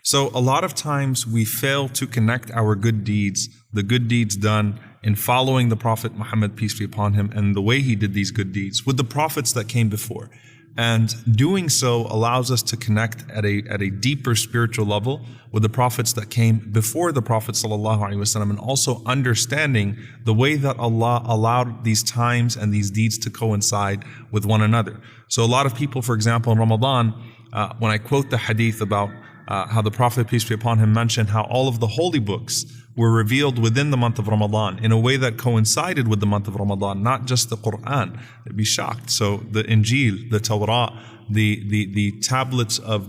So a lot of times we fail to connect our good deeds, the good deeds done in following the Prophet Muhammad, peace be upon him, and the way he did these good deeds with the prophets that came before. And doing so allows us to connect at a deeper spiritual level with the prophets that came before the Prophet ﷺ, and also understanding the way that Allah allowed these times and these deeds to coincide with one another. So a lot of people, for example, in Ramadan, when I quote the hadith about how the Prophet, peace be upon him, mentioned how all of the holy books were revealed within the month of Ramadan in a way that coincided with the month of Ramadan, not just the Quran. They'd be shocked. So the Injil, the Torah, the tablets of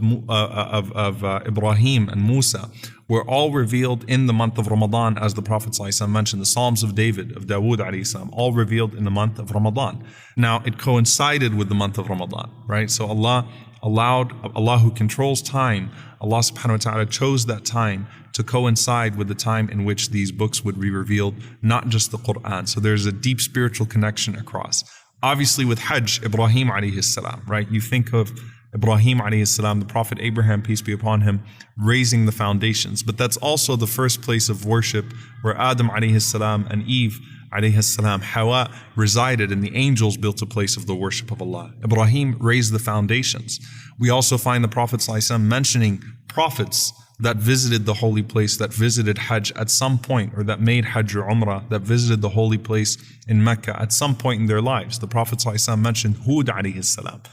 Ibrahim and Musa were all revealed in the month of Ramadan, as the Prophet ﷺ mentioned. The Psalms of David, of Dawood ﷺ, all revealed in the month of Ramadan. Now it coincided with the month of Ramadan, right? So Allah who controls time, Allah subhanahu wa ta'ala chose that time to coincide with the time in which these books would be revealed, not just the Quran. So there's a deep spiritual connection across. Obviously with Hajj, Ibrahim alayhi salam, right? You think of Ibrahim alayhi salam, the Prophet Abraham, peace be upon him, raising the foundations. But that's also the first place of worship where Adam alayhi salam and Eve alayhi salam, Hawa, resided, and the angels built a place of the worship of Allah. Ibrahim raised the foundations. We also find the Prophet ﷺ mentioning prophets that visited the holy place, that visited Hajj at some point, or that made Hajj or Umrah, that visited the holy place in Mecca at some point in their lives. The Prophet ﷺ mentioned Hud alayhi salam,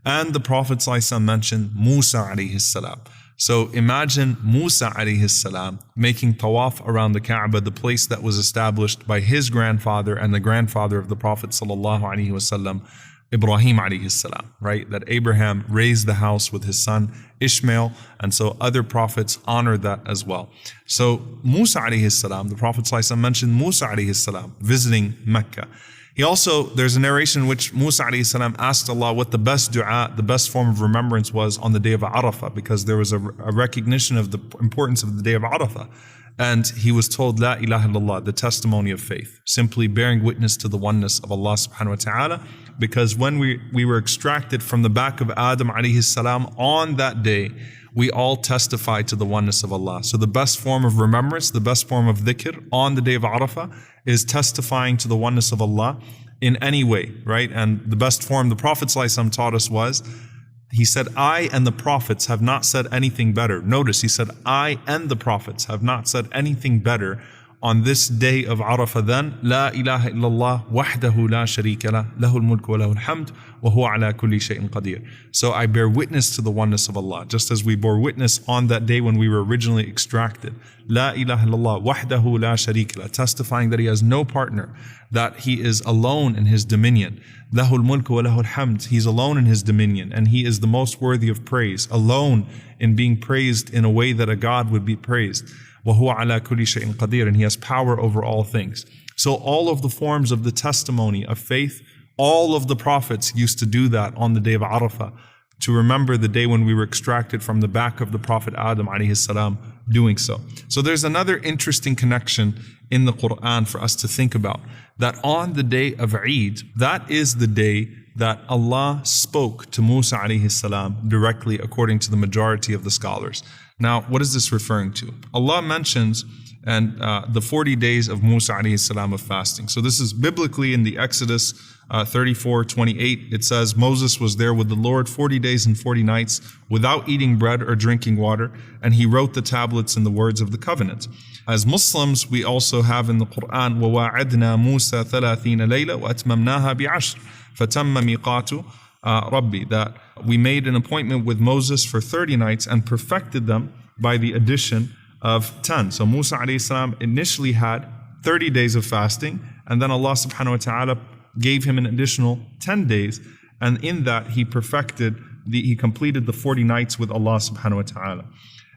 and the Prophet ﷺ mentioned Musa alayhi salam. So imagine Musa alayhi salam making tawaf around the Kaaba, the place that was established by his grandfather and the grandfather of the Prophet sallallahu alaihi wasallam, Ibrahim alayhi salam, right? That Abraham raised the house with his son Ishmael, and so other prophets honored that as well. So Musa alayhi salam, the Prophet sallallahu alaihi wasallam mentioned Musa alayhi salam visiting Mecca. He also, there's a narration in which Musa alayhi salam asked Allah what the best dua, the best form of remembrance was on the day of Arafah, because there was a recognition of the importance of the day of Arafah. And he was told, La ilaha illallah, the testimony of faith, simply bearing witness to the oneness of Allah subhanahu wa ta'ala. Because when we were extracted from the back of Adam alayhi salam on that day, we all testified to the oneness of Allah. So the best form of remembrance, the best form of dhikr on the day of Arafah is testifying to the oneness of Allah in any way, right? And the best form the Prophet ﷺ taught us was, he said, I and the prophets have not said anything better. Notice, he said, I and the prophets have not said anything better on this day of Arafah than La ilaha illallah wahdahu la sharika lah, lahul mulku wa lahul hamd, wa huwa ala kulli shay'in qadir. So I bear witness to the oneness of Allah, just as we bore witness on that day when we were originally extracted. La ilaha illallah wahdahu la sharika lah, testifying that he has no partner, that he is alone in his dominion. Lahul mulku wa lahul hamd, he's alone in his dominion, and he is the most worthy of praise, alone in being praised in a way that a God would be praised. وَهُوَ عَلَى كُلِّ شَيْءٍ قَدِيرٌ, and he has power over all things. So all of the forms of the testimony of faith, all of the prophets used to do that on the day of Arafah, to remember the day when we were extracted from the back of the Prophet Adam alayhi salam doing so. So there's another interesting connection in the Quran for us to think about, that on the day of Eid, that is the day that Allah spoke to Musa alayhi salam directly, according to the majority of the scholars. Now, what is this referring to? Allah mentions the 40 days of Musa alayhi salam of fasting. So this is biblically in the Exodus 34:28. It says, Moses was there with the Lord 40 days and 40 nights without eating bread or drinking water, and he wrote the tablets in the words of the covenant. As Muslims, we also have in the Quran, وَوَاعَدْنَا مُوسَى 30 لَيْلَةً وَأَتْمَمْنَاهَا بِعَشْرٍ فَتَمَّ مِيقَاتُ Rabbi, that we made an appointment with Moses for 30 nights and perfected them by the addition of 10. So Musa alayhi salam initially had 30 days of fasting, and then Allah subhanahu wa ta'ala gave him an additional 10 days, and in that he completed the 40 nights with Allah subhanahu wa ta'ala.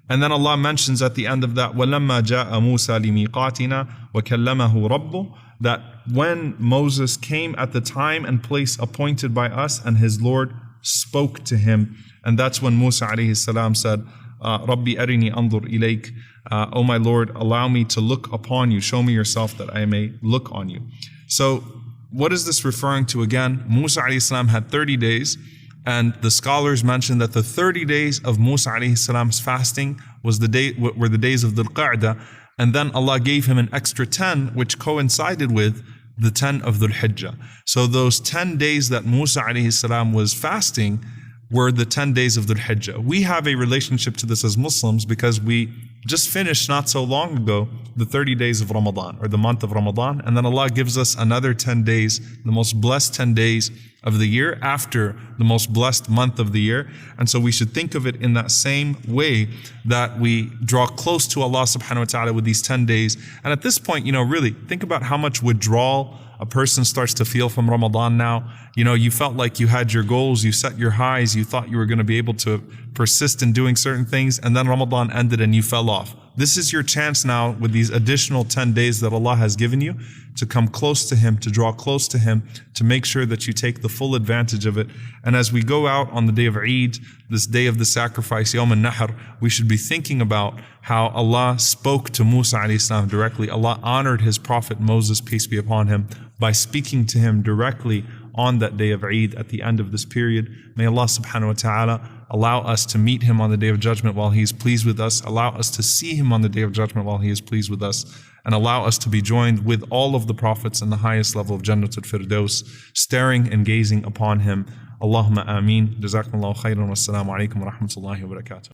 And then Allah mentions at the end of that, وَلَمَّا جَاءَ مُوسَى لِمِيقَاتِنَا وَكَلَّمَهُ رَبُّهُ, that when Moses came at the time and place appointed by us, and his Lord spoke to him, and that's when Musa alayhi salam said, Rabbi arini andur ilayk, oh my Lord, allow me to look upon you, show me yourself that I may look on you. So what is this referring to again? Musa alayhi salam had 30 days, And the scholars mention that the 30 days of Musa alayhi salam's fasting were the days of Dhul Qa'dah, and then Allah gave him an extra 10, which coincided with the 10 of Dhul Hijjah. So those 10 days that Musa alayhi salam was fasting were the 10 days of Dhul Hijjah. We have a relationship to this as Muslims because we just finished not so long ago the 30 days of Ramadan, or the month of Ramadan, and then Allah gives us another 10 days, the most blessed 10 days of the year after the most blessed month of the year. And so we should think of it in that same way, that we draw close to Allah subhanahu wa ta'ala with these 10 days. And at this point, really think about how much withdrawal a person starts to feel from Ramadan now. You felt like you had your goals, you set your highs, you thought you were going to be able to persist in doing certain things, and then Ramadan ended and you fell off. This is your chance now with these additional 10 days that Allah has given you to come close to Him, to draw close to Him, to make sure that you take the full advantage of it. And as we go out on the day of Eid, this day of the sacrifice, Yawm al-Nahr, we should be thinking about how Allah spoke to Musa alayhi salam directly. Allah honored His Prophet Moses, peace be upon him, by speaking to him directly on that day of Eid at the end of this period. May Allah subhanahu wa ta'ala allow us to meet Him on the day of judgment while He is pleased with us, allow us to see Him on the day of judgment while He is pleased with us, and allow us to be joined with all of the prophets in the highest level of Jannatul Firdaus, staring and gazing upon Him. Allahumma ameen. Jazakumullahu khairan. Wassalamu alaikum wa rahmatullahi wa barakatuh.